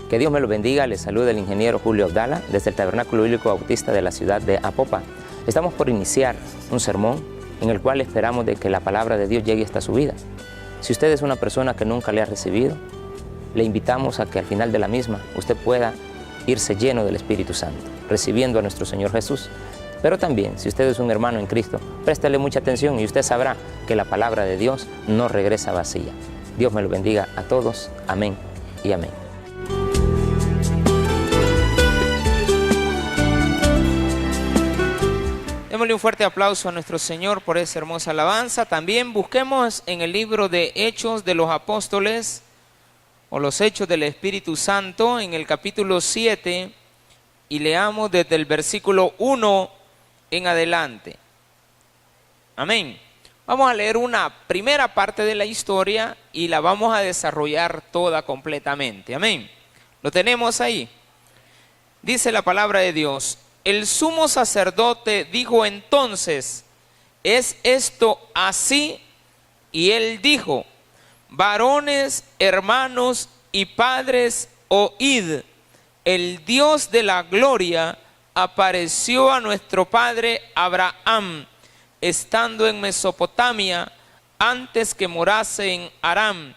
Que Dios me lo bendiga, les saluda el ingeniero Julio Abdala desde el Tabernáculo Bíblico Bautista de la ciudad de Apopa. Estamos por iniciar un sermón en el cual esperamos de que la palabra de Dios llegue hasta su vida. Si usted es una persona que nunca le ha recibido, le invitamos a que al final de la misma usted pueda irse lleno del Espíritu Santo, recibiendo a nuestro Señor Jesús. Pero también, si usted es un hermano en Cristo, préstele mucha atención y usted sabrá que la palabra de Dios no regresa vacía. Dios me lo bendiga a todos. Amén y amén. Démosle un fuerte aplauso a nuestro Señor por esa hermosa alabanza. También busquemos en el libro de Hechos de los Apóstoles, o los Hechos del Espíritu Santo, en el capítulo 7, y leamos desde el versículo 1 en adelante. Amén. Vamos a leer una primera parte de la historia y la vamos a desarrollar toda completamente. Amén. ¿Lo tenemos ahí? Dice la palabra de Dios: el sumo sacerdote dijo entonces: ¿es esto así? Y él dijo: varones, hermanos y padres, oíd. El Dios de la gloria apareció a nuestro padre Abraham, estando en Mesopotamia, antes que morase en Aram,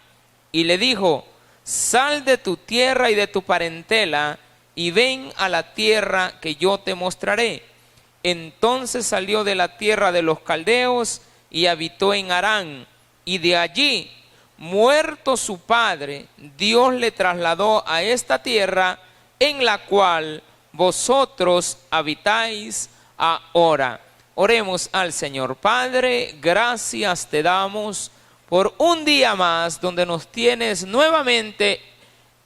y le dijo: sal de tu tierra y de tu parentela, y ven a la tierra que yo te mostraré. Entonces salió de la tierra de los caldeos y habitó en Harán, y de allí, muerto su padre, Dios le trasladó a esta tierra en la cual vosotros habitáis ahora. Oremos al Señor. Padre, gracias te damos por un día más donde nos tienes nuevamente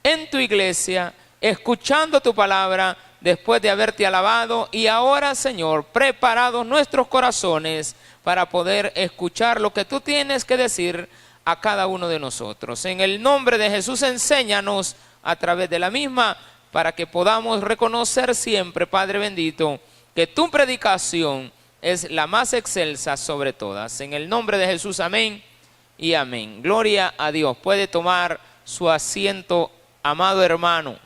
en tu iglesia, escuchando tu palabra después de haberte alabado, y ahora, Señor, preparados nuestros corazones para poder escuchar lo que tú tienes que decir a cada uno de nosotros. En el nombre de Jesús, enséñanos a través de la misma, para que podamos reconocer siempre, Padre bendito, que tu predicación es la más excelsa sobre todas. En el nombre de Jesús, amén y amén. Gloria a Dios. Puede tomar su asiento, amado hermano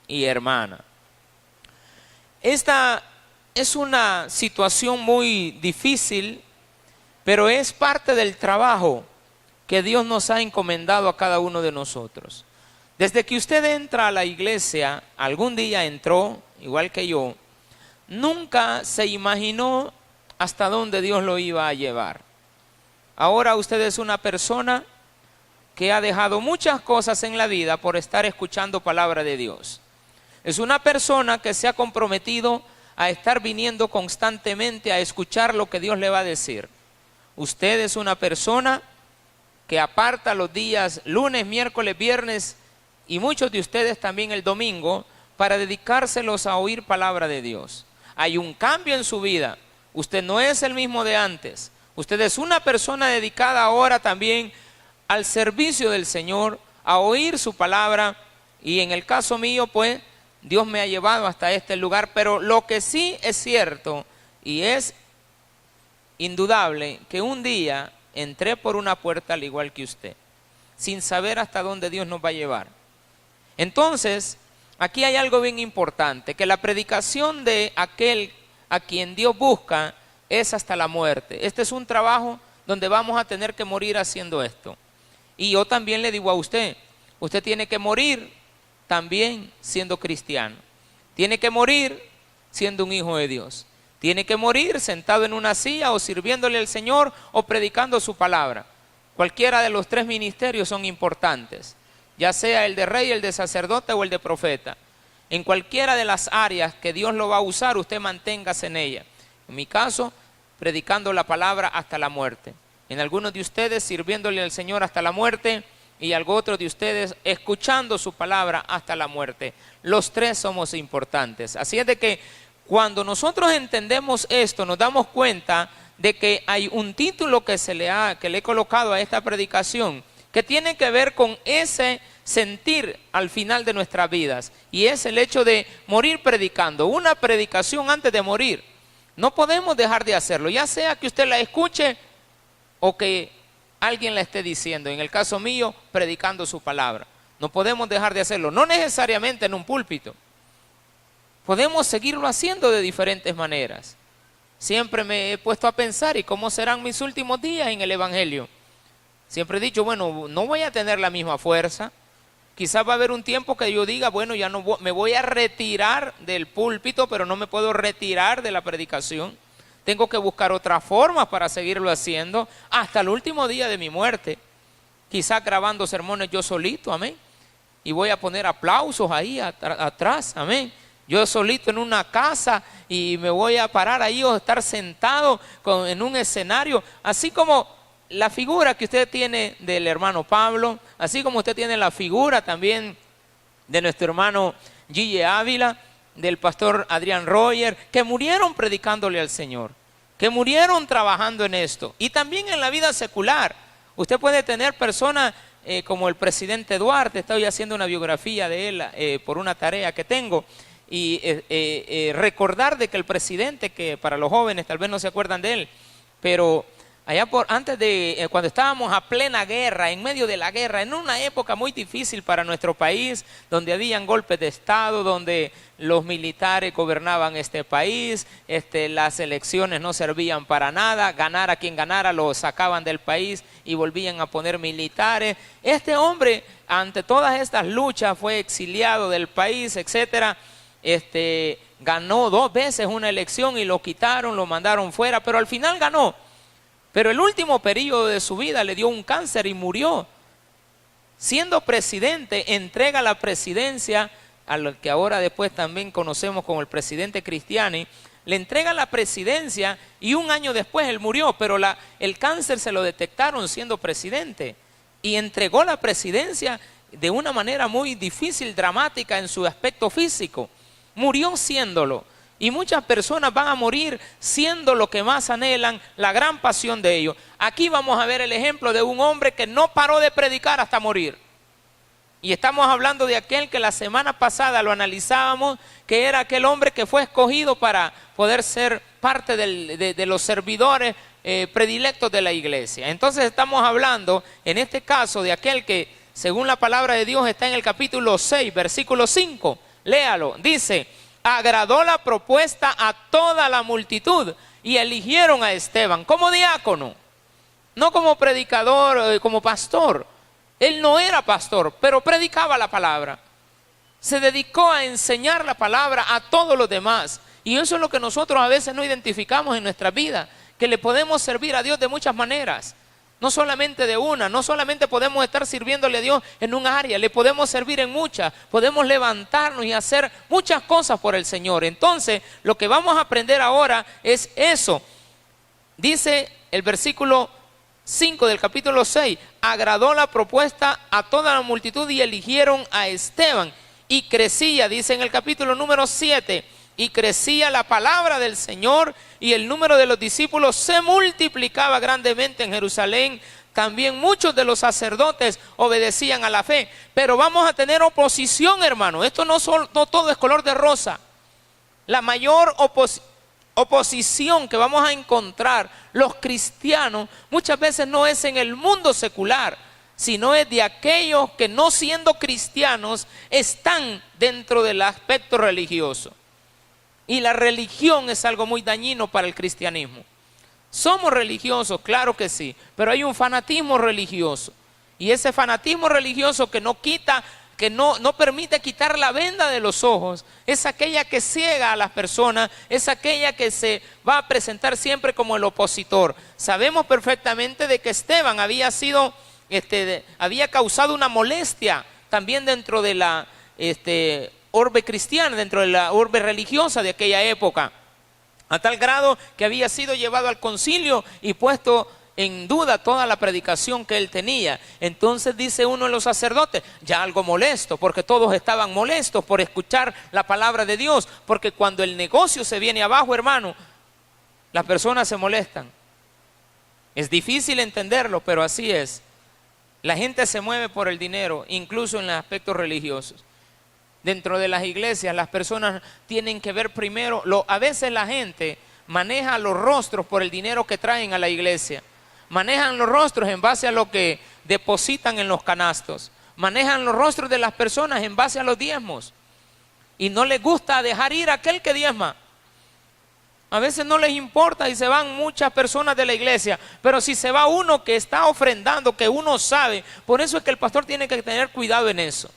y hermana. Esta es una situación muy difícil, pero es parte del trabajo que Dios nos ha encomendado a cada uno de nosotros. Desde que usted entra a la iglesia, algún día entró, igual que yo, nunca se imaginó hasta dónde Dios lo iba a llevar. Ahora usted es una persona que ha dejado muchas cosas en la vida por estar escuchando palabra de Dios. Es una persona que se ha comprometido a estar viniendo constantemente a escuchar lo que Dios le va a decir. Usted es una persona que aparta los días lunes, miércoles, viernes, y muchos de ustedes también el domingo, para dedicárselos a oír palabra de Dios. Hay un cambio en su vida. Usted no es el mismo de antes. Usted es una persona dedicada ahora también al servicio del Señor, a oír su palabra, y en el caso mío, pues, Dios me ha llevado hasta este lugar. Pero lo que sí es cierto y es indudable, que un día entré por una puerta al igual que usted, sin saber hasta dónde Dios nos va a llevar. Entonces, aquí hay algo bien importante, que la predicación de aquel a quien Dios busca es hasta la muerte. Este es un trabajo donde vamos a tener que morir haciendo esto. Y yo también le digo a usted, usted tiene que morir también siendo cristiano. Tiene que morir siendo un hijo de Dios. Tiene que morir sentado en una silla o sirviéndole al Señor o predicando su palabra. Cualquiera de los tres ministerios son importantes, ya sea el de rey, el de sacerdote o el de profeta. En cualquiera de las áreas que Dios lo va a usar, usted manténgase en ella. En mi caso, predicando la palabra hasta la muerte. En algunos de ustedes, sirviéndole al Señor hasta la muerte, y algo otro de ustedes, escuchando su palabra hasta la muerte. Los tres somos importantes. Así es de que cuando nosotros entendemos esto, nos damos cuenta de que hay un título que le he colocado a esta predicación, que tiene que ver con ese sentir al final de nuestras vidas, y es el hecho de morir predicando, una predicación antes de morir. No podemos dejar de hacerlo, ya sea que usted la escuche o que alguien la esté diciendo. En el caso mío, predicando su palabra. No podemos dejar de hacerlo, no necesariamente en un púlpito. Podemos seguirlo haciendo de diferentes maneras. Siempre me he puesto a pensar, ¿y cómo serán mis últimos días en el Evangelio? Siempre he dicho, bueno, no voy a tener la misma fuerza. Quizás va a haber un tiempo que yo diga, bueno, ya no me voy a retirar del púlpito, pero no me puedo retirar de la predicación. Tengo que buscar otras formas para seguirlo haciendo hasta el último día de mi muerte. Quizás grabando sermones yo solito, amén. Y voy a poner aplausos ahí atrás, amén. Yo solito en una casa y me voy a parar ahí o estar sentado en un escenario, así como la figura que usted tiene del hermano Pablo, así como usted tiene la figura también de nuestro hermano Gille Ávila, del pastor Adrián Royer, que murieron predicándole al Señor, que murieron trabajando en esto. Y también en la vida secular, usted puede tener personas como el presidente Duarte. Estoy haciendo una biografía de él por una tarea que tengo, y recordar de que el presidente, que para los jóvenes tal vez no se acuerdan de él, pero allá antes de cuando estábamos a plena guerra, en medio de la guerra, en una época muy difícil para nuestro país, donde habían golpes de Estado, donde los militares gobernaban este país, las elecciones no servían para nada, ganara quien ganara, lo sacaban del país y volvían a poner militares. Este hombre, ante todas estas luchas, fue exiliado del país, etcétera. Ganó 2 veces una elección y lo quitaron, lo mandaron fuera, pero al final ganó. Pero el último periodo de su vida le dio un cáncer y murió. Siendo presidente, entrega la presidencia a lo que ahora después también conocemos como el presidente Cristiani. Le entrega la presidencia y un año después él murió, pero el cáncer se lo detectaron siendo presidente. Y entregó la presidencia de una manera muy difícil, dramática en su aspecto físico. Murió siéndolo. Y muchas personas van a morir siendo lo que más anhelan, la gran pasión de ellos. Aquí vamos a ver el ejemplo de un hombre que no paró de predicar hasta morir. Y estamos hablando de aquel que la semana pasada lo analizábamos, que era aquel hombre que fue escogido para poder ser parte de los servidores predilectos de la iglesia. Entonces estamos hablando, en este caso, de aquel que, según la palabra de Dios, está en el capítulo 6, versículo 5. Léalo, dice: agradó la propuesta a toda la multitud y eligieron a Esteban como diácono, no como predicador, como pastor. Él no era pastor, pero predicaba la palabra. Se dedicó a enseñar la palabra a todos los demás. Y eso es lo que nosotros a veces no identificamos en nuestra vida, que le podemos servir a Dios de muchas maneras. No solamente de una, no solamente podemos estar sirviéndole a Dios en un área, le podemos servir en muchas, podemos levantarnos y hacer muchas cosas por el Señor. Entonces, lo que vamos a aprender ahora es eso. Dice el versículo 5 del capítulo 6, agradó la propuesta a toda la multitud y eligieron a Esteban. Y crecía, dice en el capítulo número 7, y crecía la palabra del Señor y el número de los discípulos se multiplicaba grandemente en Jerusalén. También muchos de los sacerdotes obedecían a la fe. Pero vamos a tener oposición, hermano. Esto no todo es color de rosa. La mayor oposición que vamos a encontrar los cristianos muchas veces no es en el mundo secular, sino es de aquellos que, no siendo cristianos, están dentro del aspecto religioso. Y la religión es algo muy dañino para el cristianismo. Somos religiosos, claro que sí, pero hay un fanatismo religioso. Y ese fanatismo religioso que no quita, que no permite quitar la venda de los ojos, es aquella que ciega a las personas, es aquella que se va a presentar siempre como el opositor. Sabemos perfectamente de que Esteban había causado una molestia también dentro de la orbe cristiana, dentro de la orbe religiosa de aquella época, a tal grado que había sido llevado al concilio y puesto en duda toda la predicación que él tenía. Entonces dice uno de los sacerdotes, ya algo molesto, porque todos estaban molestos por escuchar la palabra de Dios, porque cuando el negocio se viene abajo, hermano, las personas se molestan. Es difícil entenderlo, pero así es. La gente se mueve por el dinero, incluso en los aspectos religiosos. Dentro de las iglesias las personas tienen que ver primero, a veces la gente maneja los rostros por el dinero que traen a la iglesia, manejan los rostros en base a lo que depositan en los canastos, manejan los rostros de las personas en base a los diezmos. Y no les gusta dejar ir a aquel que diezma. A veces no les importa y se van muchas personas de la iglesia, pero si se va uno que está ofrendando, que uno sabe, por eso es que el pastor tiene que tener cuidado en eso.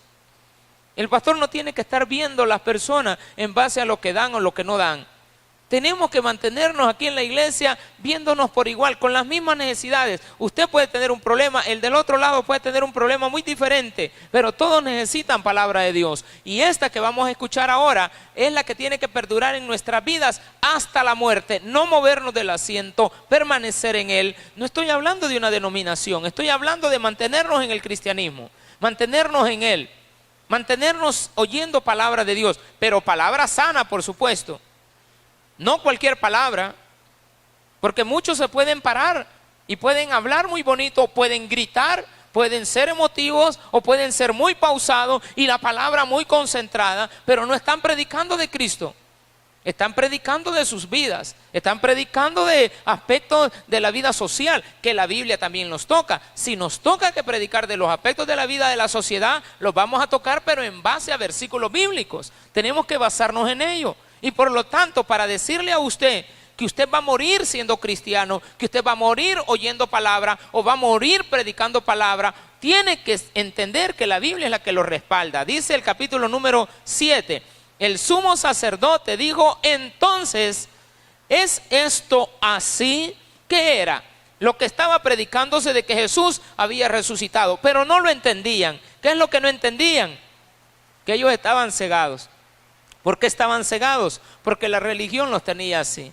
El pastor no tiene que estar viendo las personas en base a lo que dan o lo que no dan. Tenemos que mantenernos aquí en la iglesia viéndonos por igual, con las mismas necesidades. Usted puede tener un problema, el del otro lado puede tener un problema muy diferente, pero todos necesitan palabra de Dios. Y esta que vamos a escuchar ahora es la que tiene que perdurar en nuestras vidas hasta la muerte. No movernos del asiento, permanecer en él. No estoy hablando de una denominación, estoy hablando de mantenernos en el cristianismo, mantenernos en él, mantenernos oyendo palabra de Dios, pero palabra sana, por supuesto. No cualquier palabra, porque muchos se pueden parar y pueden hablar muy bonito, pueden gritar, pueden ser emotivos o pueden ser muy pausados y la palabra muy concentrada, pero no están predicando de Cristo. Están predicando de sus vidas, están predicando de aspectos de la vida social, que la Biblia también nos toca. Si nos toca que predicar de los aspectos de la vida de la sociedad, los vamos a tocar, pero en base a versículos bíblicos. Tenemos que basarnos en ello. Y por lo tanto, para decirle a usted que usted va a morir siendo cristiano, que usted va a morir oyendo palabra o va a morir predicando palabra, tiene que entender que la Biblia es la que lo respalda. Dice el capítulo número 7, el sumo sacerdote dijo, entonces, ¿es esto así? ¿Qué era? Lo que estaba predicándose de que Jesús había resucitado, pero no lo entendían. ¿Qué es lo que no entendían? Que ellos estaban cegados. ¿Por qué estaban cegados? Porque la religión los tenía así.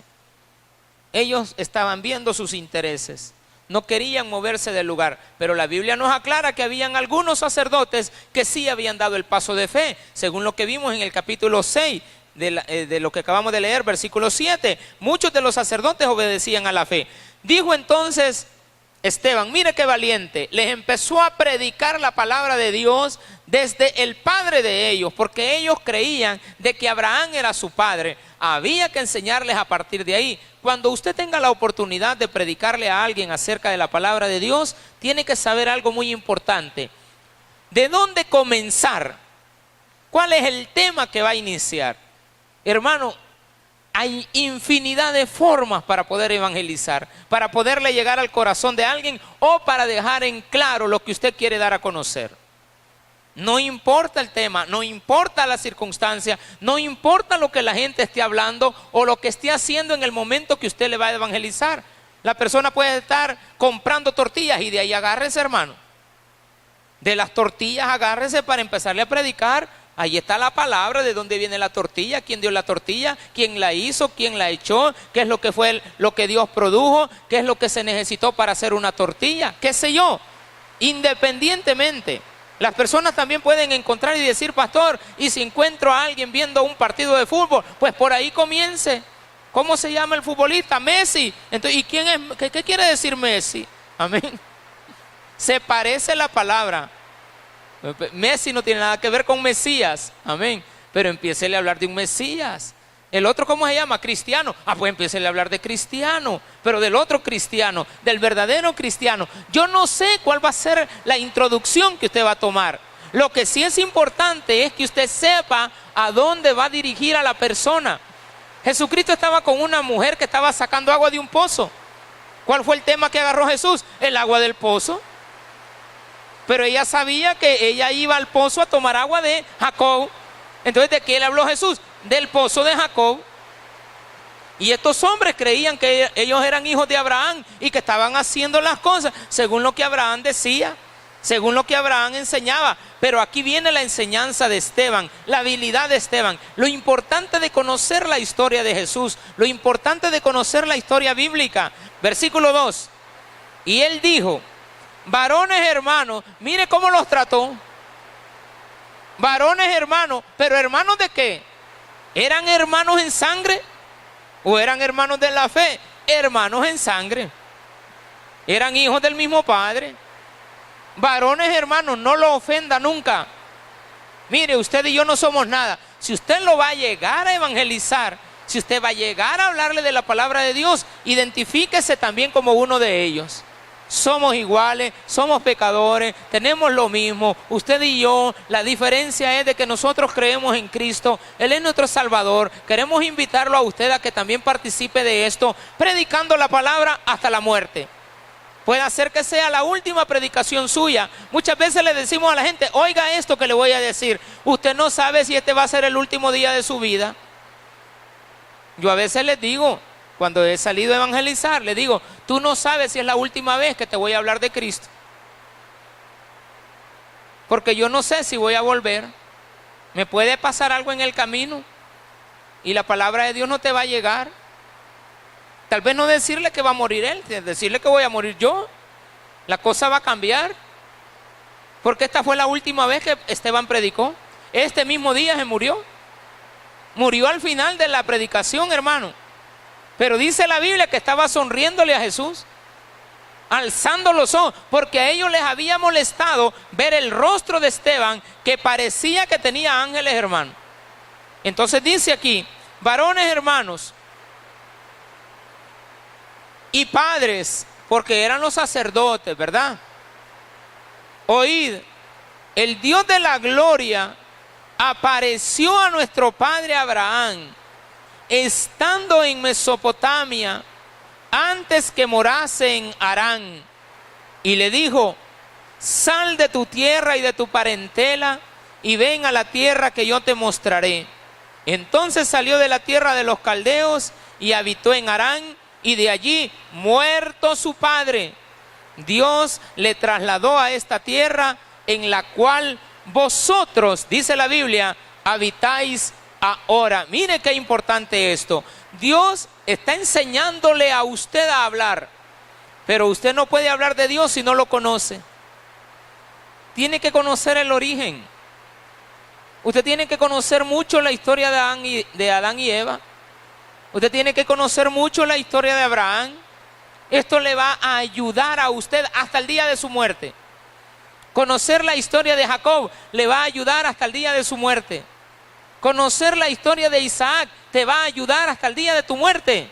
Ellos estaban viendo sus intereses, no querían moverse del lugar, pero la Biblia nos aclara que habían algunos sacerdotes que sí habían dado el paso de fe, según lo que vimos en el capítulo 6 de lo que acabamos de leer, versículo 7. Muchos de los sacerdotes obedecían a la fe. Dijo entonces Esteban, mire qué valiente, les empezó a predicar la palabra de Dios desde el padre de ellos, porque ellos creían de que Abraham era su padre. Había que enseñarles a partir de ahí. Cuando usted tenga la oportunidad de predicarle a alguien acerca de la palabra de Dios, tiene que saber algo muy importante. ¿De dónde comenzar? ¿Cuál es el tema que va a iniciar? Hermano, hay infinidad de formas para poder evangelizar, para poderle llegar al corazón de alguien o para dejar en claro lo que usted quiere dar a conocer. No importa el tema, no importa la circunstancia, no importa lo que la gente esté hablando o lo que esté haciendo en el momento que usted le va a evangelizar. La persona puede estar comprando tortillas y de ahí agárrese, hermano. De las tortillas agárrese para empezarle a predicar. Ahí está la palabra, de dónde viene la tortilla, quién dio la tortilla, quién la hizo, quién la echó, qué es lo que fue lo que Dios produjo, qué es lo que se necesitó para hacer una tortilla, qué sé yo. Independientemente, las personas también pueden encontrar y decir, pastor, y si encuentro a alguien viendo un partido de fútbol, pues por ahí comience. ¿Cómo se llama el futbolista? Messi. Entonces, ¿y quién es? ¿Qué quiere decir Messi? Amén. Se parece la palabra. Messi no tiene nada que ver con Mesías, amén, pero empiécele a hablar de un Mesías. El otro, ¿cómo se llama? Cristiano. Pues empiécele a hablar de cristiano, pero del otro cristiano, del verdadero cristiano. Yo no sé cuál va a ser la introducción que usted va a tomar. Lo que sí es importante es que usted sepa a dónde va a dirigir a la persona. Jesucristo estaba con una mujer que estaba sacando agua de un pozo. ¿Cuál fue el tema que agarró Jesús? El agua del pozo. Pero ella sabía que ella iba al pozo a tomar agua de Jacob. Entonces, ¿de qué le habló Jesús? Del pozo de Jacob. Y estos hombres creían que ellos eran hijos de Abraham y que estaban haciendo las cosas según lo que Abraham decía, según lo que Abraham enseñaba. Pero aquí viene la enseñanza de Esteban, la habilidad de Esteban. Lo importante de conocer la historia de Jesús, lo importante de conocer la historia bíblica. Versículo 2. Y él dijo, varones hermanos, mire cómo los trató. Varones hermanos, pero hermanos ¿de qué? ¿Eran hermanos en sangre? ¿O eran hermanos de la fe? Hermanos en sangre. Eran hijos del mismo padre. Varones hermanos, no lo ofenda nunca. Mire, usted y yo no somos nada. Si usted lo va a llegar a evangelizar, si usted va a llegar a hablarle de la palabra de Dios, identifíquese también como uno de ellos. somos iguales, somos pecadores, tenemos lo mismo, usted y yo. La diferencia es de que nosotros creemos en Cristo, Él es nuestro Salvador. Queremos invitarlo a usted a que también participe de esto, predicando la palabra hasta la muerte. Puede ser que sea la última predicación suya. Muchas veces le decimos a la gente, oiga esto que le voy a decir. Usted no sabe si este va a ser el último día de su vida. Yo a veces les digo, cuando he salido a evangelizar, les digo, tú no sabes si es la última vez que te voy a hablar de Cristo. Porque yo no sé si voy a volver. Me puede pasar algo en el camino y la palabra de Dios no te va a llegar. Tal vez no decirle que va a morir él, decirle que voy a morir yo. La cosa va a cambiar. Porque esta fue la última vez que Esteban predicó. Este mismo día se murió. Murió al final de la predicación, hermano. Pero dice la Biblia que estaba sonriéndole a Jesús, alzando los ojos, porque a ellos les había molestado ver el rostro de Esteban, que parecía que tenía ángeles, hermano. Entonces dice aquí, varones hermanos y padres, porque eran los sacerdotes, ¿verdad? Oíd, el Dios de la gloria apareció a nuestro padre Abraham, estando en Mesopotamia, antes que morase en Harán, y le dijo, sal de tu tierra y de tu parentela, y ven a la tierra que yo te mostraré. Entonces salió de la tierra de los caldeos, y habitó en Harán, y de allí, muerto su padre, Dios le trasladó a esta tierra, en la cual vosotros, dice la Biblia, habitáis ahora. Mire qué importante esto. Dios está enseñándole a usted a hablar, pero usted no puede hablar de Dios si no lo conoce. Tiene que conocer el origen. Usted tiene que conocer mucho la historia de Adán y Eva. Usted tiene que conocer mucho la historia de Abraham. Esto le va a ayudar a usted hasta el día de su muerte. Conocer la historia de Jacob le va a ayudar hasta el día de su muerte. Conocer la historia de Isaac te va a ayudar hasta el día de tu muerte.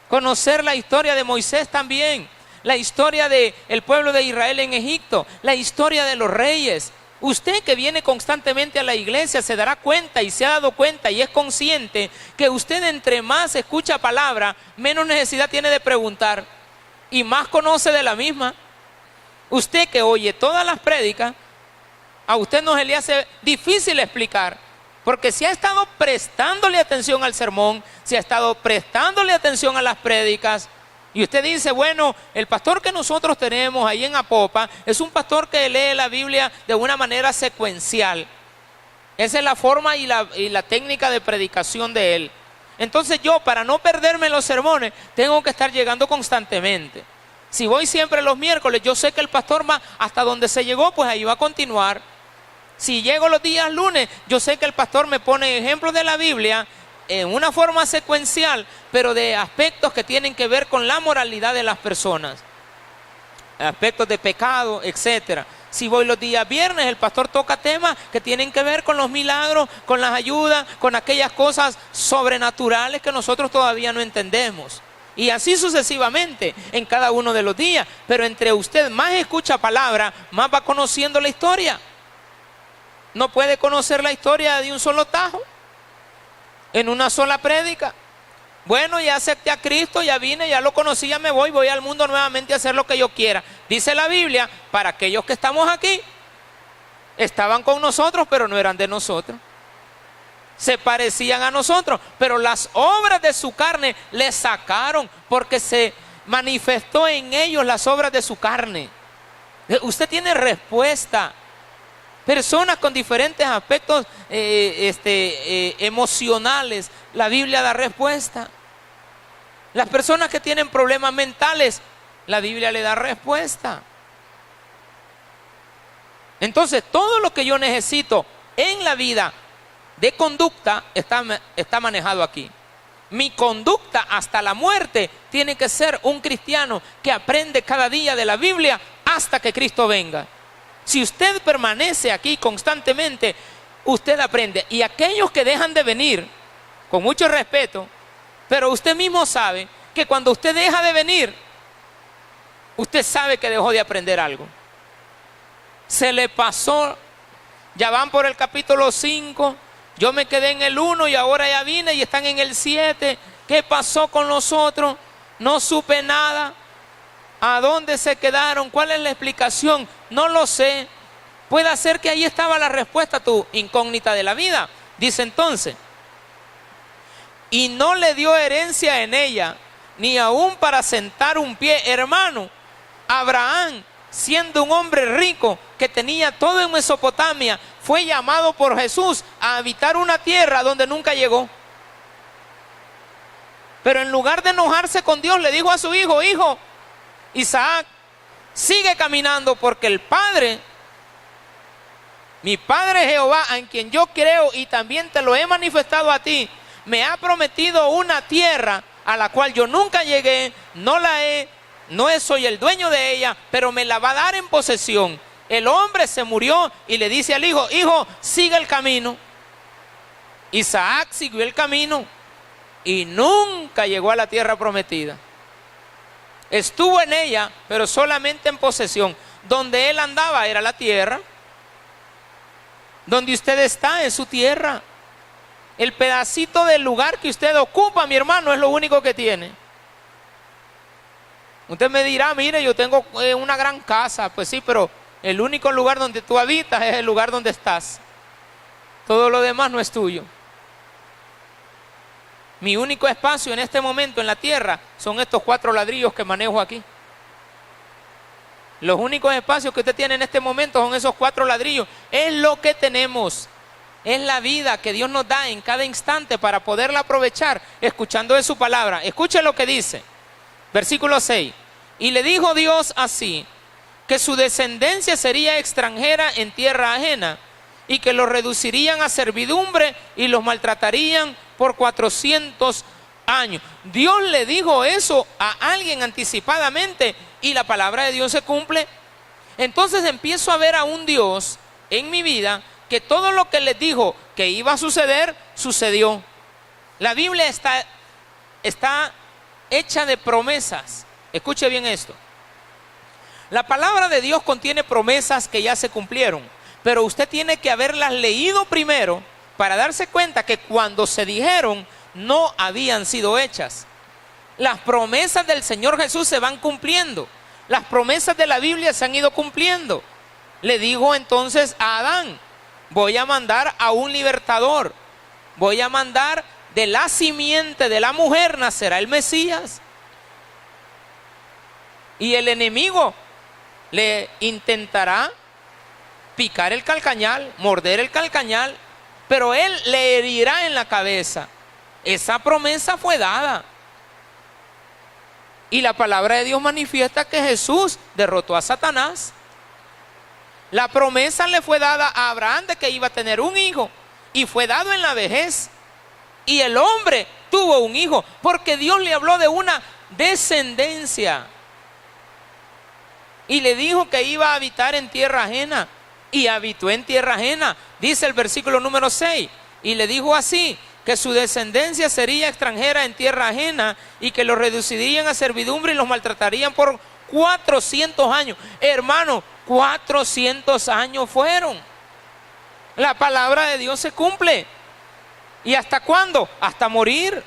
Conocer la historia de Moisés también. La historia del pueblo de Israel en Egipto. La historia de los reyes. Usted que viene constantemente a la iglesia se dará cuenta y se ha dado cuenta y es consciente que usted entre más escucha palabra, menos necesidad tiene de preguntar y más conoce de la misma. Usted que oye todas las prédicas, a usted no se le hace difícil explicar, porque si ha estado prestándole atención al sermón, si ha estado prestándole atención a las prédicas, y usted dice, bueno, el pastor que nosotros tenemos ahí en Apopa es un pastor que lee la Biblia de una manera secuencial. Esa es la forma y la técnica de predicación de él. Entonces yo, para no perderme los sermones, tengo que estar llegando constantemente. Si voy siempre los miércoles, yo sé que el pastor va hasta donde se llegó, pues ahí va a continuar. Si llego los días lunes, yo sé que el pastor me pone ejemplos de la Biblia en una forma secuencial, pero de aspectos que tienen que ver con la moralidad de las personas, aspectos de pecado, etcétera. Si voy los días viernes, el pastor toca temas que tienen que ver con los milagros, con las ayudas, con aquellas cosas sobrenaturales que nosotros todavía no entendemos. Y así sucesivamente en cada uno de los días. Pero entre usted más escucha palabra, más va conociendo la historia. No puede conocer la historia de un solo tajo, en una sola prédica. Bueno, ya acepté a Cristo, ya vine, ya lo conocí, ya me voy al mundo nuevamente a hacer lo que yo quiera. Dice la Biblia, para aquellos que estamos aquí, estaban con nosotros, pero no eran de nosotros. Se parecían a nosotros, pero las obras de su carne les sacaron, porque se manifestó en ellos las obras de su carne. Usted tiene respuesta. Personas con diferentes aspectos emocionales, la Biblia da respuesta. Las personas que tienen problemas mentales, la Biblia le da respuesta. Entonces, todo lo que yo necesito en la vida de conducta está manejado aquí. Mi conducta hasta la muerte tiene que ser un cristiano que aprende cada día de la Biblia hasta que Cristo venga. Si usted permanece aquí constantemente, usted aprende. Y aquellos que dejan de venir, con mucho respeto, pero usted mismo sabe que cuando usted deja de venir, usted sabe que dejó de aprender algo. Se le pasó, ya van por el capítulo 5, yo me quedé en el 1 y ahora ya vine y están en el 7. ¿Qué pasó con nosotros? No supe nada. ¿A dónde se quedaron? ¿Cuál es la explicación? No lo sé. Puede ser que ahí estaba la respuesta a tu incógnita de la vida. Dice entonces, y no le dio herencia en ella, ni aún para sentar un pie. Hermano, Abraham, siendo un hombre rico que tenía todo en Mesopotamia, fue llamado por Jesús a habitar una tierra donde nunca llegó. Pero en lugar de enojarse con Dios, le dijo a su hijo: hijo, Isaac, sigue caminando, porque el Padre, mi Padre Jehová, en quien yo creo y también te lo he manifestado a ti, me ha prometido una tierra a la cual yo nunca llegué, no soy el dueño de ella, pero me la va a dar en posesión. El hombre se murió y le dice al hijo: hijo, sigue el camino. Isaac siguió el camino y nunca llegó a la tierra prometida. Estuvo en ella, pero solamente en posesión. Donde él andaba era la tierra. Donde usted está es su tierra. El pedacito del lugar que usted ocupa, mi hermano, es lo único que tiene. Usted me dirá: mire, yo tengo una gran casa. Pues sí, pero el único lugar donde tú habitas es el lugar donde estás. Todo lo demás no es tuyo. Mi único espacio en este momento en la tierra son estos 4 ladrillos que manejo aquí. Los únicos espacios que usted tiene en este momento son esos 4 ladrillos. Es lo que tenemos. Es la vida que Dios nos da en cada instante para poderla aprovechar escuchando de su palabra. Escuche lo que dice. Versículo 6. Y le dijo Dios así: que su descendencia sería extranjera en tierra ajena, y que los reducirían a servidumbre y los maltratarían por 400 años. Dios le dijo eso a alguien anticipadamente y la palabra de Dios se cumple. Entonces empiezo a ver a un Dios en mi vida que todo lo que les dijo que iba a suceder, sucedió. La Biblia está hecha de promesas. Escuche bien esto. La palabra de Dios contiene promesas que ya se cumplieron, pero usted tiene que haberlas leído primero para darse cuenta que cuando se dijeron no habían sido hechas. Las promesas del Señor Jesús se van cumpliendo. Las promesas de la Biblia se han ido cumpliendo. Le dijo entonces a Adán: voy a mandar a un libertador. Voy a mandar de la simiente de la mujer, nacerá el Mesías. Y el enemigo le intentará picar el calcañal, morder el calcañal, pero él le herirá en la cabeza. Esa promesa fue dada. Y la palabra de Dios manifiesta que Jesús derrotó a Satanás. La promesa le fue dada a Abraham de que iba a tener un hijo, y fue dado en la vejez. Y el hombre tuvo un hijo, porque Dios le habló de una descendencia. Y le dijo que iba a habitar en tierra ajena. Y habitó en tierra ajena. Dice el versículo número 6. Y le dijo así: que su descendencia sería extranjera en tierra ajena, y que los reducirían a servidumbre y los maltratarían por 400 años. Hermano, 400 años fueron. La palabra de Dios se cumple. ¿Y hasta cuándo? Hasta morir.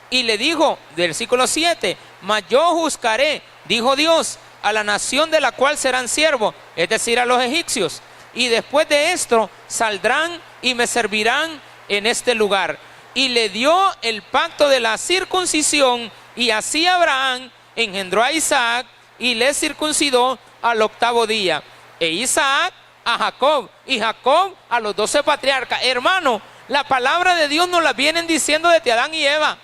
Y le dijo, versículo 7, mas yo juzgaré, dijo Dios, a la nación de la cual serán siervos, es decir, a los egipcios. Y después de esto saldrán y me servirán en este lugar. Y le dio el pacto de la circuncisión, y así Abraham engendró a Isaac y le circuncidó al 8º día. E Isaac a Jacob, y Jacob a los 12 patriarcas. Hermano, la palabra de Dios nos la vienen diciendo desde Adán y Eva.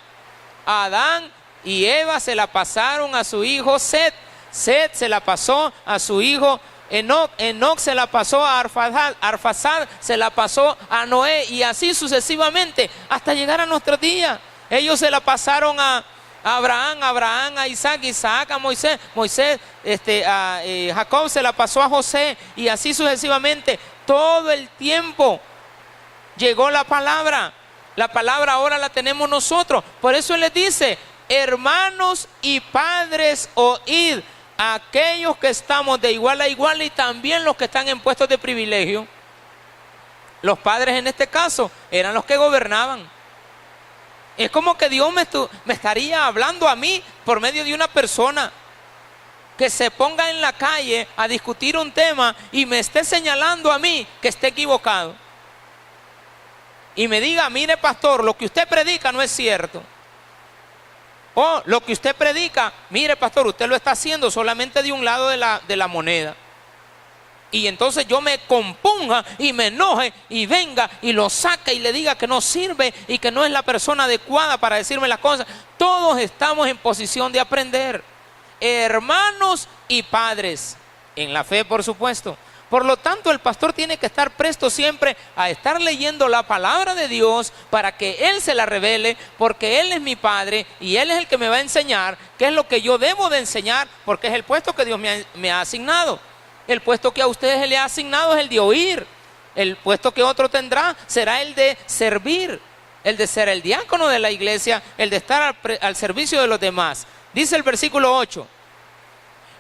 Adán y Eva se la pasaron a su hijo Set. Set se la pasó a su hijo Enoc. Enoc se la pasó a Arfaxad. Arfaxad se la pasó a Noé, y así sucesivamente hasta llegar a nuestros días. Ellos se la pasaron a Abraham, Abraham a Isaac, Isaac a Moisés, Moisés a Jacob se la pasó a José, y así sucesivamente. Todo el tiempo llegó la palabra. La palabra ahora la tenemos nosotros. Por eso Él les dice: hermanos y padres, oíd. aquellos que estamos de igual a igual y también los que están en puestos de privilegio. Los padres en este caso eran los que gobernaban. Es como que Dios me estaría hablando a mí por medio de una persona que se ponga en la calle a discutir un tema y me esté señalando a mí que esté equivocado. Y me diga, mire pastor, lo que usted predica no es cierto. O lo que usted predica, mire pastor, usted lo está haciendo solamente de un lado de la moneda. Y entonces yo me compunja y me enoje y venga y lo saque y le diga que no sirve y que no es la persona adecuada para decirme las cosas. Todos estamos en posición de aprender. Hermanos y padres, en la fe por supuesto. Por lo tanto, el pastor tiene que estar presto siempre a estar leyendo la palabra de Dios para que Él se la revele, porque Él es mi padre y Él es el que me va a enseñar qué es lo que yo debo de enseñar, porque es el puesto que Dios me ha asignado. El puesto que a ustedes se le ha asignado es el de oír. El puesto que otro tendrá será el de servir, el de ser el diácono de la iglesia, el de estar al servicio de los demás. Dice el versículo 8,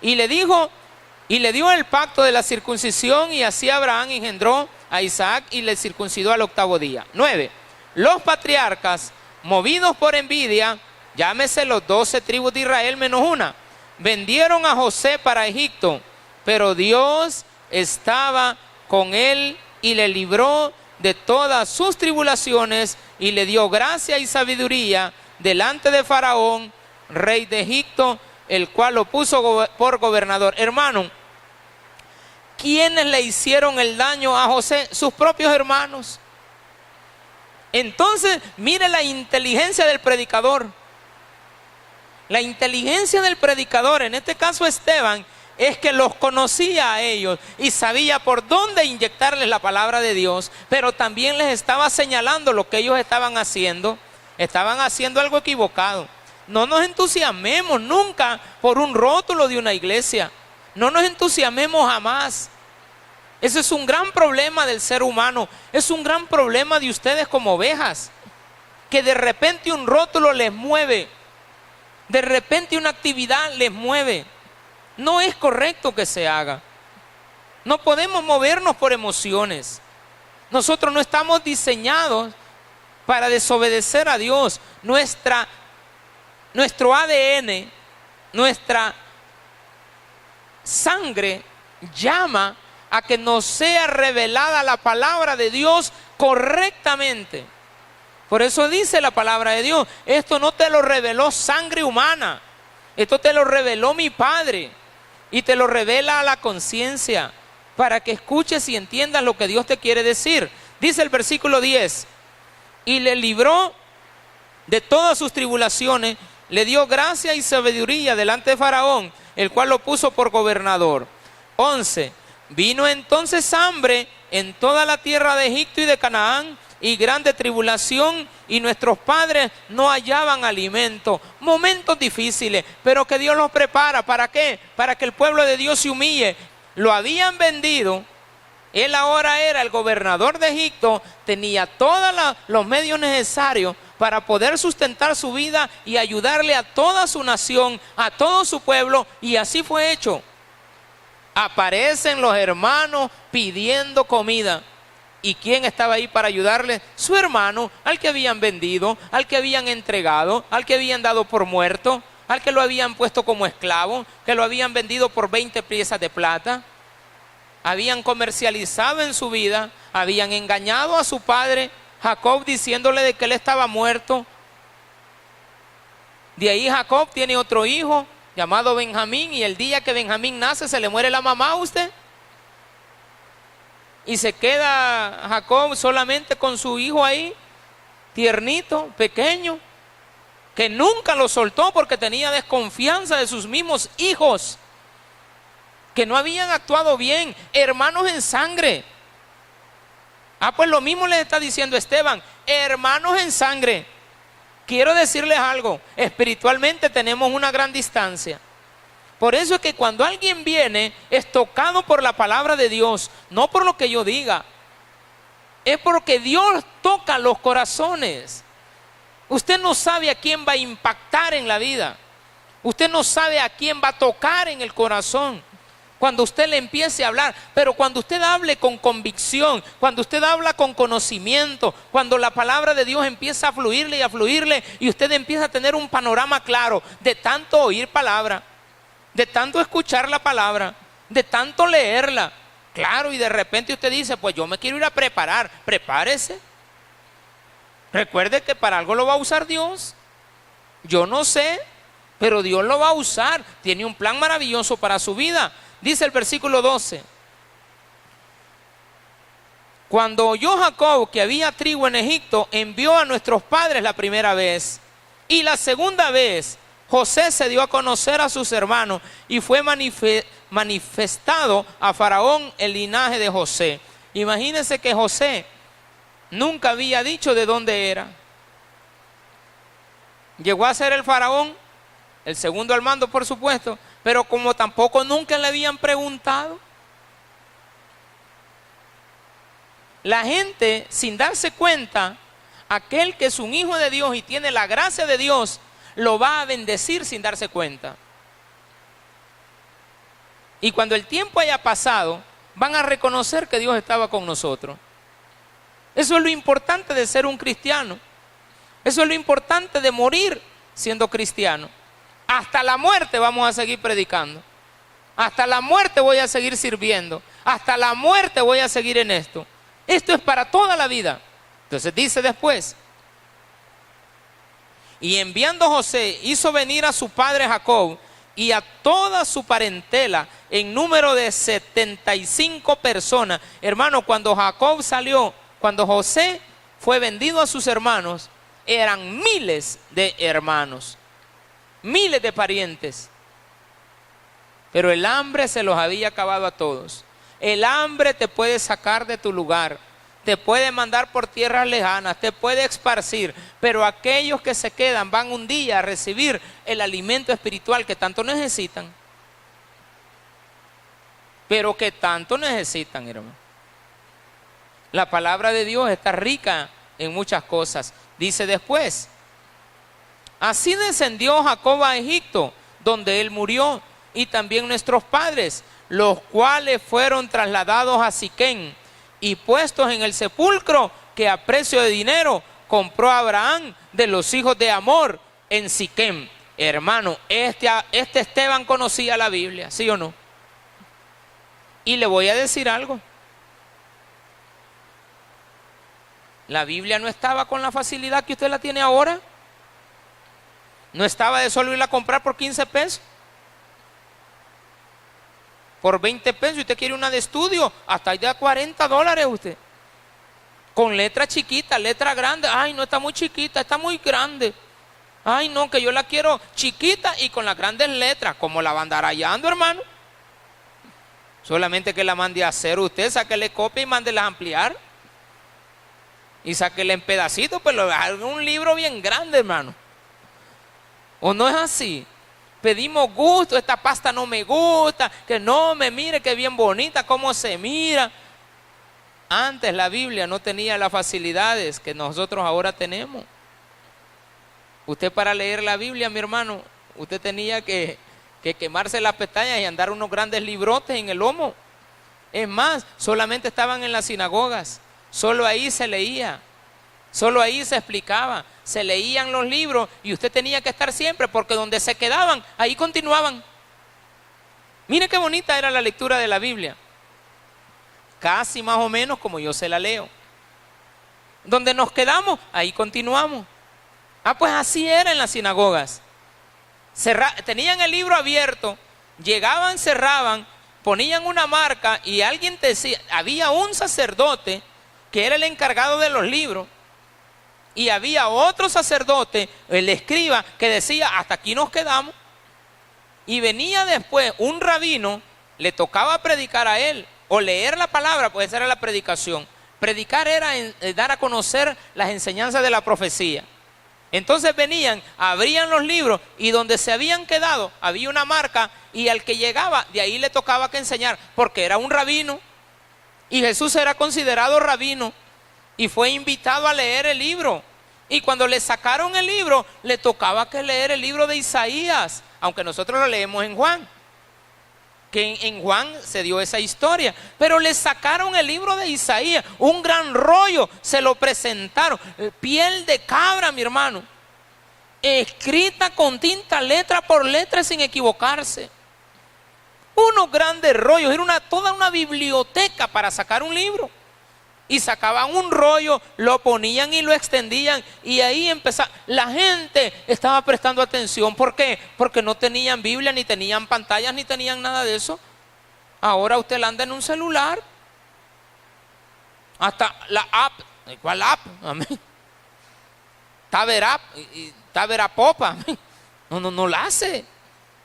y le dio el pacto de la circuncisión, y así Abraham engendró a Isaac y le circuncidó al 8º día. 9. Los patriarcas, movidos por envidia, llámese los 12 tribus de Israel menos una, vendieron a José para Egipto, pero Dios estaba con él y le libró de todas sus tribulaciones y le dio gracia y sabiduría delante de Faraón, rey de Egipto, el cual lo puso por gobernador. Hermano, ¿quiénes le hicieron el daño a José? Sus propios hermanos. Entonces, mire la inteligencia del predicador. La inteligencia del predicador, en este caso Esteban, es que los conocía a ellos y sabía por dónde inyectarles la palabra de Dios, pero también les estaba señalando lo que ellos estaban haciendo. Estaban haciendo algo equivocado. No nos entusiasmemos nunca por un rótulo de una iglesia. No nos entusiasmemos jamás. Ese es un gran problema del ser humano. Es un gran problema de ustedes como ovejas, que de repente un rótulo les mueve. De repente una actividad les mueve. No es correcto que se haga. No podemos movernos por emociones. Nosotros no estamos diseñados para desobedecer a Dios. Nuestro ADN, nuestra sangre llama a que nos sea revelada la palabra de Dios correctamente. Por eso dice la palabra de Dios, esto no te lo reveló sangre humana, esto te lo reveló mi Padre y te lo revela a la conciencia para que escuches y entiendas lo que Dios te quiere decir. Dice el versículo 10, y le libró de todas sus tribulaciones, le dio gracia y sabiduría delante de Faraón, el cual lo puso por gobernador. 11. Vino entonces hambre en toda la tierra de Egipto y de Canaán, y grande tribulación, y nuestros padres no hallaban alimento. Momentos difíciles, pero que Dios los prepara. ¿Para qué? Para que el pueblo de Dios se humille. Lo habían vendido. Él ahora era el gobernador de Egipto, tenía todos los medios necesarios para poder sustentar su vida y ayudarle a toda su nación, a todo su pueblo, y así fue hecho. Aparecen los hermanos pidiendo comida. ¿Y quién estaba ahí para ayudarle? Su hermano, al que habían vendido, al que habían entregado, al que habían dado por muerto, al que lo habían puesto como esclavo, que lo habían vendido por 20 piezas de plata. Habían comercializado en su vida, habían engañado a su padre Jacob diciéndole de que él estaba muerto. De ahí Jacob tiene otro hijo llamado Benjamín, y el día que Benjamín nace se le muere la mamá a usted. Y se queda Jacob solamente con su hijo ahí, tiernito, pequeño, que nunca lo soltó porque tenía desconfianza de sus mismos hijos, que no habían actuado bien, hermanos en sangre. Pues lo mismo les está diciendo Esteban, hermanos en sangre. Quiero decirles algo, espiritualmente tenemos una gran distancia. Por eso es que cuando alguien viene, es tocado por la palabra de Dios, no por lo que yo diga. Es porque Dios toca los corazones. Usted no sabe a quién va a impactar en la vida. Usted no sabe a quién va a tocar en el corazón cuando usted le empiece a hablar, pero cuando usted hable con convicción, cuando usted habla con conocimiento, cuando la palabra de Dios empieza a fluirle y usted empieza a tener un panorama claro de tanto oír palabra, de tanto escuchar la palabra, de tanto leerla, claro, y de repente usted dice, pues yo me quiero ir a preparar. Prepárese. Recuerde que para algo lo va a usar Dios. Yo no sé, pero Dios lo va a usar. Tiene un plan maravilloso para su vida. Dice el versículo 12. Cuando oyó Jacob que había trigo en Egipto, envió a nuestros padres la primera vez. Y la segunda vez, José se dio a conocer a sus hermanos y fue manifestado a Faraón el linaje de José. Imagínense que José nunca había dicho de dónde era. Llegó a ser el Faraón, el segundo al mando por supuesto, pero como tampoco nunca le habían preguntado. La gente, sin darse cuenta, aquel que es un hijo de Dios y tiene la gracia de Dios, lo va a bendecir sin darse cuenta. Y cuando el tiempo haya pasado, van a reconocer que Dios estaba con nosotros. Eso es lo importante de ser un cristiano. Eso es lo importante de morir siendo cristiano. Hasta la muerte vamos a seguir predicando. Hasta la muerte voy a seguir sirviendo. Hasta la muerte voy a seguir en esto. Esto es para toda la vida. Entonces dice después: y enviando José, hizo venir a su padre Jacob y a toda su parentela en número de 75 personas. Hermano, cuando Jacob salió, cuando José fue vendido a sus hermanos, eran miles de hermanos, miles de parientes. Pero el hambre se los había acabado a todos. El hambre te puede sacar de tu lugar, te puede mandar por tierras lejanas, te puede esparcir, pero aquellos que se quedan van un día a recibir el alimento espiritual que tanto necesitan. Pero que tanto necesitan, hermano. La palabra de Dios está rica en muchas cosas. Dice después: así descendió Jacob a Egipto, donde él murió, y también nuestros padres, los cuales fueron trasladados a Siquem y puestos en el sepulcro que a precio de dinero compró Abraham de los hijos de Amor en Siquem. Hermano, este Esteban conocía la Biblia, ¿sí o no? Y le voy a decir algo. La Biblia no estaba con la facilidad que usted la tiene ahora. No estaba de solo irla a comprar por 15 pesos. Por 20 pesos, usted quiere una de estudio, hasta ahí da $40 usted. Con letra chiquita, letra grande. Ay, no, está muy chiquita, está muy grande. Ay, no, que yo la quiero chiquita y con las grandes letras. ¿Cómo la va a andar hallando, hermano? Solamente que la mande a hacer usted, sáquele copia y mándela a ampliar. Y sáquele en pedacitos, pero haga un libro bien grande, hermano. ¿O no es así? Pedimos gusto, esta pasta no me gusta, que no me mire que bien bonita, cómo se mira. Antes la Biblia no tenía las facilidades que nosotros ahora tenemos. Usted para leer la Biblia, mi hermano, usted tenía que quemarse las pestañas y andar unos grandes librotes en el lomo. Es más, solamente estaban en las sinagogas, solo ahí se leía. Solo ahí se explicaba, se leían los libros y usted tenía que estar siempre, porque donde se quedaban, ahí continuaban. Mire qué bonita era la lectura de la Biblia. Casi más o menos como yo se la leo. Donde nos quedamos, ahí continuamos. Ah, pues así era en las sinagogas. Tenían el libro abierto, llegaban, cerraban, ponían una marca y alguien te decía, había un sacerdote que era el encargado de los libros. Y había otro sacerdote, el escriba, que decía, hasta aquí nos quedamos. Y venía después un rabino, le tocaba predicar a él, o leer la palabra, pues esa era la predicación. Predicar era dar a conocer las enseñanzas de la profecía. Entonces venían, abrían los libros, y donde se habían quedado, había una marca, y al que llegaba, de ahí le tocaba que enseñar, porque era un rabino. Y Jesús era considerado rabino. Y fue invitado a leer el libro. Y cuando le sacaron el libro, le tocaba que leer el libro de Isaías. aunque nosotros lo leemos en Juan, que en Juan se dio esa historia, pero le sacaron el libro de Isaías, un gran rollo, se lo presentaron, piel de cabra, mi hermano, escrita con tinta, letra por letra, sin equivocarse. Unos grandes rollos, era toda una biblioteca para sacar un libro. Y sacaban un rollo, lo ponían y lo extendían, y ahí empezaba. La gente estaba prestando atención. ¿Por qué? Porque no tenían Biblia, ni tenían pantallas, ni tenían nada de eso. Ahora usted anda en un celular. Hasta la app. ¿Cuál app? Amén. Taberap y Taberapopa. No la hace.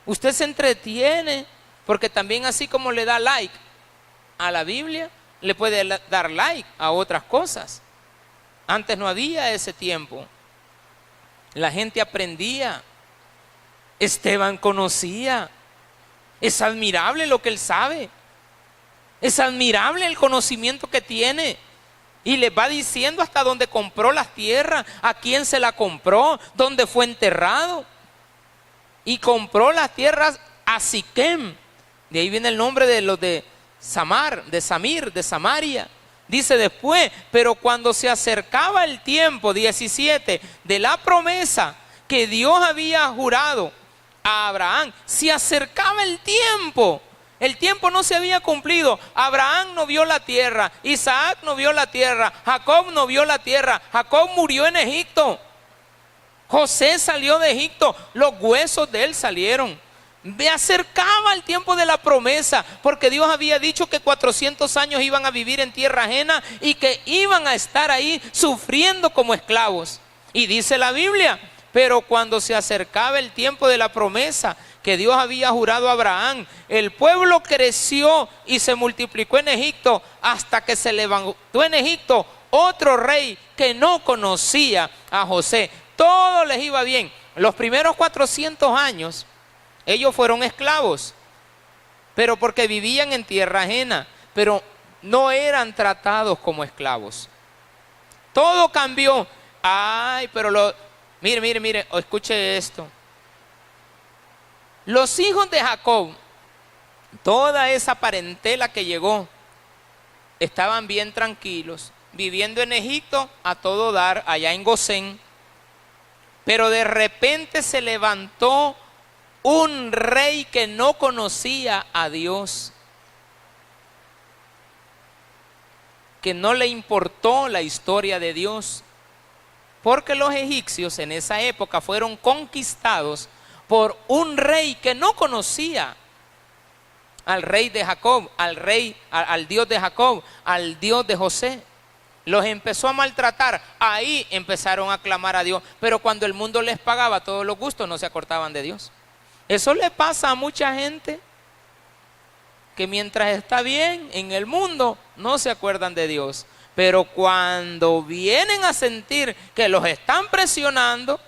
Usted se entretiene, porque también así como le da like a la Biblia, le puede dar like a otras cosas. Antes no había ese tiempo. La gente aprendía. Esteban conocía. Es admirable lo que él sabe. Es admirable el conocimiento que tiene. Y les va diciendo hasta dónde compró las tierras, a quién se la compró, dónde fue enterrado. Y compró las tierras a Siquem. De ahí viene el nombre de los de Samar, de Samir, de Samaria. Dice después, pero cuando se acercaba el tiempo, 17, de la promesa que Dios había jurado a Abraham, se acercaba el tiempo no se había cumplido. Abraham no vio la tierra, Isaac no vio la tierra, Jacob no vio la tierra, Jacob murió en Egipto, José salió de Egipto, los huesos de él salieron. Me acercaba el tiempo de la promesa, porque Dios había dicho que 400 años iban a vivir en tierra ajena y que iban a estar ahí sufriendo como esclavos. Y dice la Biblia, pero cuando se acercaba el tiempo de la promesa que Dios había jurado a Abraham, el pueblo creció y se multiplicó en Egipto, hasta que se levantó en Egipto otro rey que no conocía a José. Todo les iba bien. Los primeros 400 años ellos fueron esclavos, pero porque vivían en tierra ajena, pero no eran tratados como esclavos. Todo cambió. Ay, pero mire, escuche esto. Los hijos de Jacob, toda esa parentela que llegó, estaban bien tranquilos, viviendo en Egipto a todo dar, allá en Gosén. Pero de repente se levantó un rey que no conocía a Dios, que no le importó la historia de Dios, porque los egipcios en esa época fueron conquistados por un rey que no conocía al rey de Jacob, al Dios de Jacob, al Dios de José. Los empezó a maltratar. Ahí empezaron a clamar a Dios, pero cuando el mundo les pagaba todos los gustos, no se acordaban de Dios. Eso le pasa a mucha gente, que mientras está bien en el mundo no se acuerdan de Dios, pero cuando vienen a sentir que los están presionando,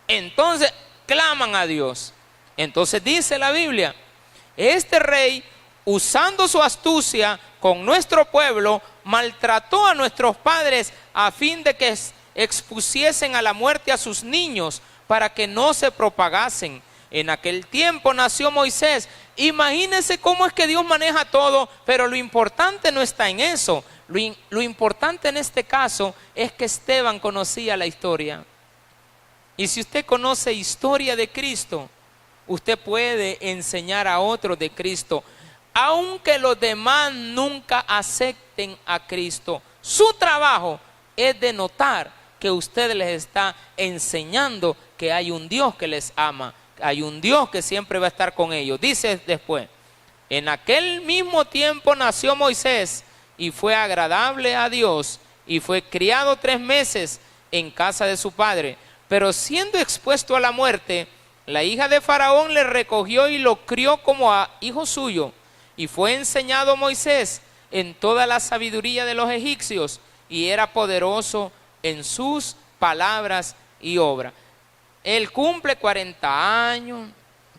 entonces claman a Dios. Entonces dice la Biblia, este rey, usando su astucia con nuestro pueblo, maltrató a nuestros padres a fin de que expusiesen a la muerte a sus niños para que no se propagasen. En aquel tiempo nació Moisés. Imagínense cómo es que Dios maneja todo, pero lo importante no está en eso. Lo importante en este caso es que Esteban conocía la historia. Y si usted conoce historia de Cristo, usted puede enseñar a otros de Cristo, aunque los demás nunca acepten a Cristo. Su trabajo es de notar que usted les está enseñando que hay un Dios que les ama, hay un Dios que siempre va a estar con ellos. Dice después, en aquel mismo tiempo nació Moisés y fue agradable a Dios y fue criado 3 meses en casa de su padre. Pero siendo expuesto a la muerte, la hija de Faraón le recogió y lo crió como a hijo suyo. Y fue enseñado Moisés en toda la sabiduría de los egipcios, y era poderoso en sus palabras y obras. Él cumple 40 años,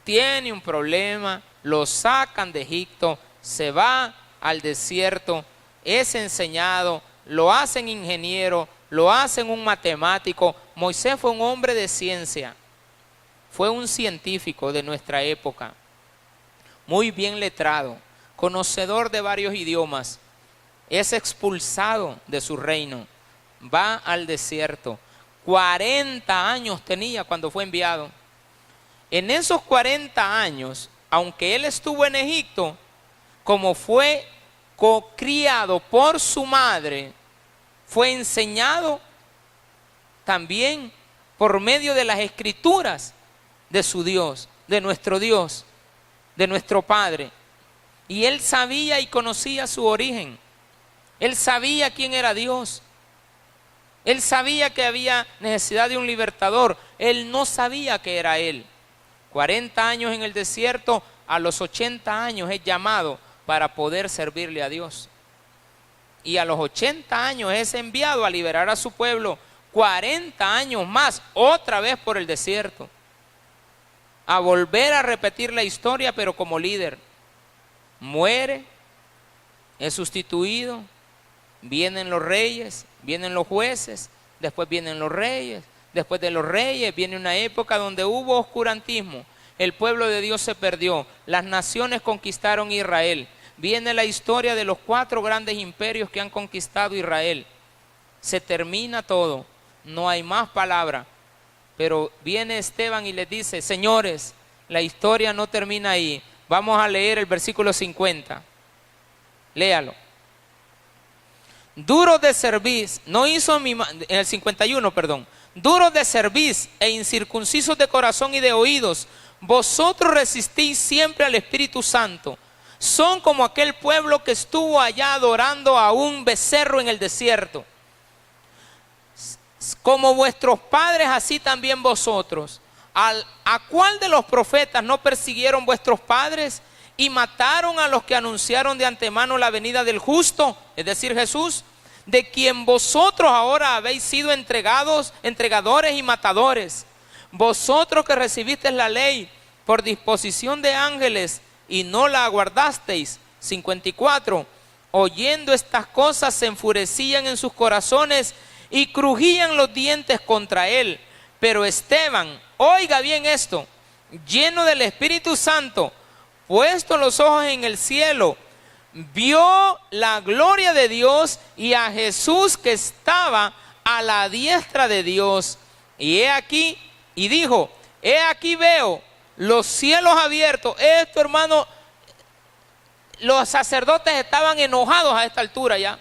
tiene un problema, lo sacan de Egipto, se va al desierto, es enseñado, lo hacen ingeniero, lo hacen un matemático. Moisés fue un hombre de ciencia. fue un científico de nuestra época, muy bien letrado, conocedor de varios idiomas. Es expulsado de su reino, va al desierto. 40 años tenía cuando fue enviado. En esos 40 años, aunque él estuvo en Egipto, como fue criado por su madre, fue enseñado también por medio de las escrituras de su Dios, de nuestro Padre. Y él sabía y conocía su origen. Él sabía quién era Dios. Él sabía que había necesidad de un libertador. Él no sabía que era él. 40 años en el desierto, a los 80 años es llamado para poder servirle a Dios. Y a los 80 años es enviado a liberar a su pueblo. 40 años más, otra vez por el desierto. A volver a repetir la historia, pero como líder. Muere, es sustituido, vienen los reyes, vienen los jueces, después vienen los reyes, después de los reyes viene una época donde hubo oscurantismo, el pueblo de Dios se perdió, las naciones conquistaron Israel, viene la historia de los 4 grandes imperios que han conquistado Israel, se termina todo, no hay más palabra, pero viene Esteban y les dice, señores, la historia no termina ahí. Vamos a leer el versículo 50. Léalo. Duros de cerviz, no hizo en el 51, perdón. Duros de cerviz e incircuncisos de corazón y de oídos, vosotros resistís siempre al Espíritu Santo. Son como aquel pueblo que estuvo allá adorando a un becerro en el desierto. Como vuestros padres, así también vosotros. ¿A cuál de los profetas no persiguieron vuestros padres y mataron a los que anunciaron de antemano la venida del justo, es decir, Jesús, de quien vosotros ahora habéis sido entregadores y matadores? Vosotros que recibisteis la ley por disposición de ángeles y no la aguardasteis. 54. Oyendo estas cosas se enfurecían en sus corazones y crujían los dientes contra él. Pero Esteban, oiga bien esto, lleno del Espíritu Santo, puesto los ojos en el cielo, vio la gloria de Dios y a Jesús que estaba a la diestra de Dios. Y he aquí, y dijo, he aquí veo los cielos abiertos. Esto, hermano, los sacerdotes estaban enojados a esta altura ya,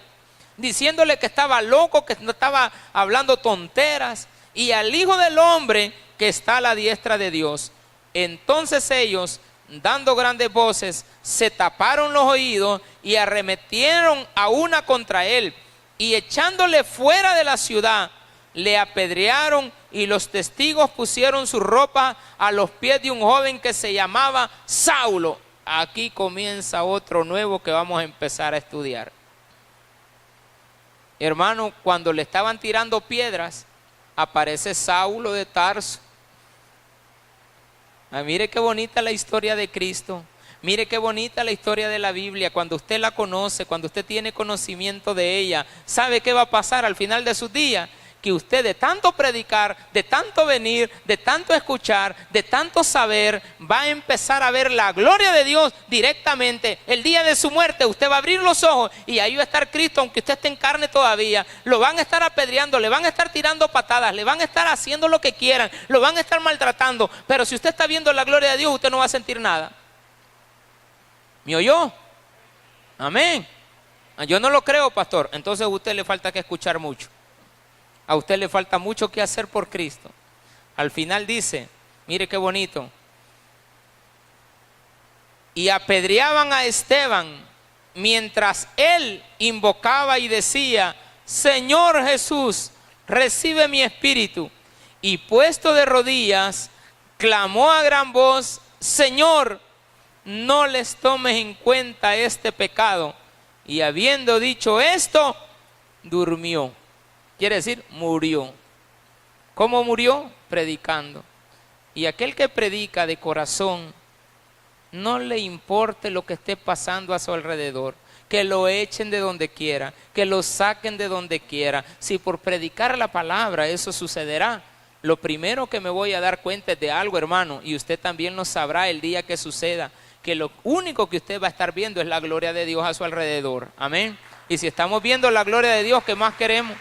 diciéndole que estaba loco, que no estaba hablando tonteras. Y al Hijo del Hombre que está a la diestra de Dios. Entonces ellos, dando grandes voces, se taparon los oídos y arremetieron a una contra él. Y echándole fuera de la ciudad, le apedrearon y los testigos pusieron su ropa a los pies de un joven que se llamaba Saulo. Aquí comienza otro nuevo que vamos a empezar a estudiar. Hermano, cuando le estaban tirando piedras, aparece Saulo de Tarso. Mire qué bonita la historia de Cristo. Mire qué bonita la historia de la Biblia. Cuando usted la conoce, cuando usted tiene conocimiento de ella, ¿sabe qué va a pasar al final de sus días? Que usted, de tanto predicar, de tanto venir, de tanto escuchar, de tanto saber, va a empezar a ver la gloria de Dios directamente. El día de su muerte usted va a abrir los ojos y ahí va a estar Cristo, aunque usted esté en carne todavía. Lo van a estar apedreando, le van a estar tirando patadas, le van a estar haciendo lo que quieran, lo van a estar maltratando. Pero si usted está viendo la gloria de Dios, usted no va a sentir nada. ¿Me oyó? Amén. Yo no lo creo, pastor. Entonces a usted le falta que escuchar mucho. A usted le falta mucho que hacer por Cristo. Al final dice, mire qué bonito. Y apedreaban a Esteban mientras él invocaba y decía, Señor Jesús, recibe mi espíritu. Y puesto de rodillas, clamó a gran voz, Señor, no les tomes en cuenta este pecado. Y habiendo dicho esto, durmió. Quiere decir, murió. ¿Cómo murió? Predicando. Y aquel que predica de corazón, no le importe lo que esté pasando a su alrededor, que lo echen de donde quiera, que lo saquen de donde quiera. Si por predicar la palabra eso sucederá, lo primero que me voy a dar cuenta es de algo, hermano, y usted también lo sabrá el día que suceda, que lo único que usted va a estar viendo es la gloria de Dios a su alrededor. Amén. Y si estamos viendo la gloria de Dios, ¿qué más queremos?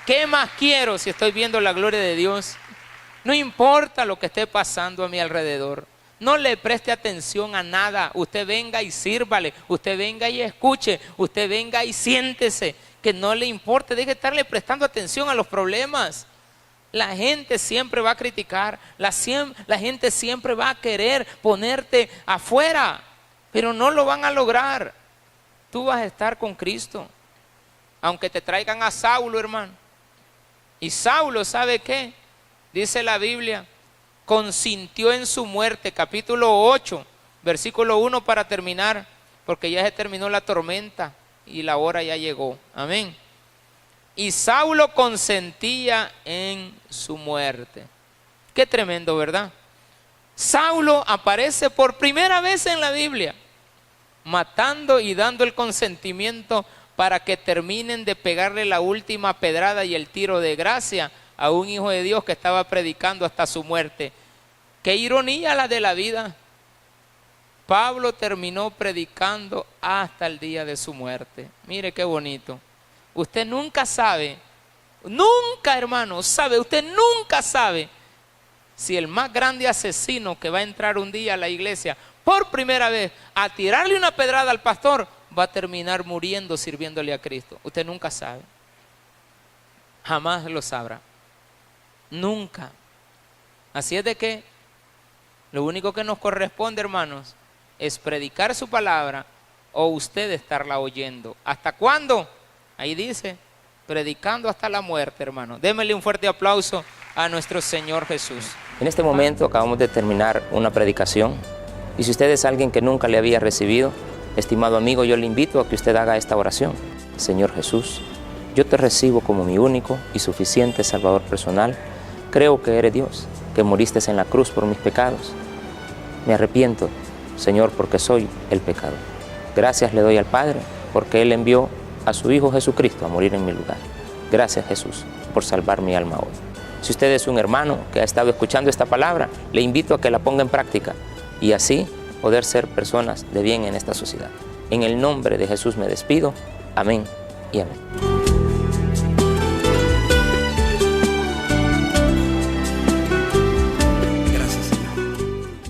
¿Qué más quiero si estoy viendo la gloria de Dios? No importa lo que esté pasando a mi alrededor. No le preste atención a nada. Usted venga y sírvale. Usted venga y escuche. Usted venga y siéntese. Que no le importe. Deje de estarle prestando atención a los problemas. La gente siempre va a criticar. La gente siempre va a querer ponerte afuera. Pero no lo van a lograr. Tú vas a estar con Cristo. Aunque te traigan a Saulo, hermano. Y Saulo, ¿sabe qué? Dice la Biblia, consintió en su muerte, capítulo 8, versículo 1 para terminar, porque ya se terminó la tormenta y la hora ya llegó. Amén. Y Saulo consentía en su muerte. Qué tremendo, ¿verdad? Saulo aparece por primera vez en la Biblia, matando y dando el consentimiento para que terminen de pegarle la última pedrada y el tiro de gracia a un hijo de Dios que estaba predicando hasta su muerte. Qué ironía la de la vida. Pablo terminó predicando hasta el día de su muerte. Mire qué bonito. Usted nunca sabe, nunca, hermano, usted nunca sabe si el más grande asesino que va a entrar un día a la iglesia por primera vez a tirarle una pedrada al pastor va a terminar muriendo sirviéndole a Cristo. Usted nunca sabe. Jamás lo sabrá. Nunca. Así es de que lo único que nos corresponde, hermanos, es predicar su palabra o usted estarla oyendo. ¿Hasta cuándo? Ahí dice, predicando hasta la muerte, hermano. Démosle un fuerte aplauso a nuestro Señor Jesús. En este momento acabamos de terminar una predicación y si usted es alguien que nunca le había recibido, estimado amigo, yo le invito a que usted haga esta oración. Señor Jesús, yo te recibo como mi único y suficiente Salvador personal. Creo que eres Dios, que moriste en la cruz por mis pecados. Me arrepiento, Señor, porque soy el pecador. Gracias le doy al Padre, porque Él envió a su Hijo Jesucristo a morir en mi lugar. Gracias, Jesús, por salvar mi alma hoy. Si usted es un hermano que ha estado escuchando esta palabra, le invito a que la ponga en práctica y así poder ser personas de bien en esta sociedad. En el nombre de Jesús me despido. Amén y amén.